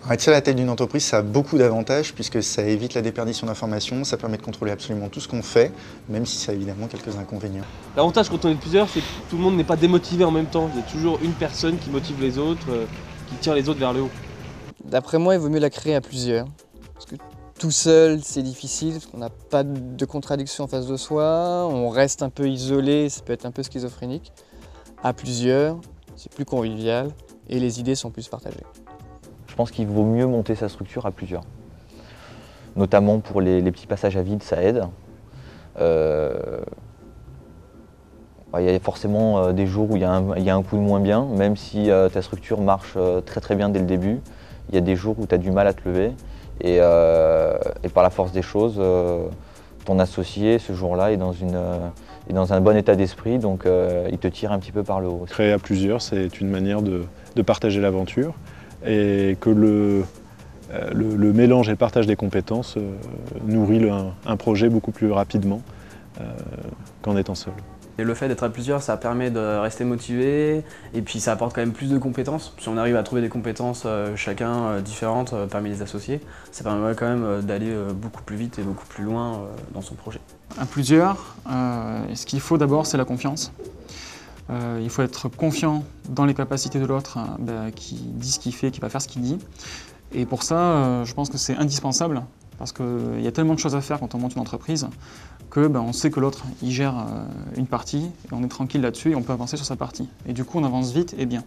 Réduire la taille d'une entreprise, ça a beaucoup d'avantages puisque ça évite la déperdition d'informations, ça permet de contrôler absolument tout ce qu'on fait, même si ça a évidemment quelques inconvénients. L'avantage quand on est plusieurs, c'est que tout le monde n'est pas démotivé en même temps. Il y a toujours une personne qui motive les autres, qui tire les autres vers le haut. D'après moi, il vaut mieux la créer à plusieurs. Parce que tout seul, c'est difficile, parce qu'on n'a pas de contradiction en face de soi, on reste un peu isolé, ça peut être un peu schizophrénique. À plusieurs, c'est plus convivial et les idées sont plus partagées. Je pense qu'il vaut mieux monter sa structure à plusieurs. Notamment pour les petits passages à vide, ça aide. Il y a forcément des jours où il y a un coup de moins bien, même si ta structure marche très bien dès le début. Il y a des jours où tu as du mal à te lever et par la force des choses, ton associé ce jour-là est dans un bon état d'esprit, donc il te tire un petit peu par le haut. Créer à plusieurs, c'est une manière de partager l'aventure et que le mélange et le partage des compétences nourrit un projet beaucoup plus rapidement qu'en étant seul. Et le fait d'être à plusieurs, ça permet de rester motivé et puis ça apporte quand même plus de compétences. Si on arrive à trouver des compétences chacun différentes parmi les associés, ça permet quand même d'aller beaucoup plus vite et beaucoup plus loin dans son projet. À plusieurs, ce qu'il faut d'abord, c'est la confiance. Il faut être confiant dans les capacités de l'autre qui dit ce qu'il fait, qui va faire ce qu'il dit. Et pour ça, je pense que c'est indispensable parce qu'il y a tellement de choses à faire quand on monte une entreprise que on sait que l'autre il gère une partie et on est tranquille là-dessus et on peut avancer sur sa partie. Et du coup, on avance vite et bien.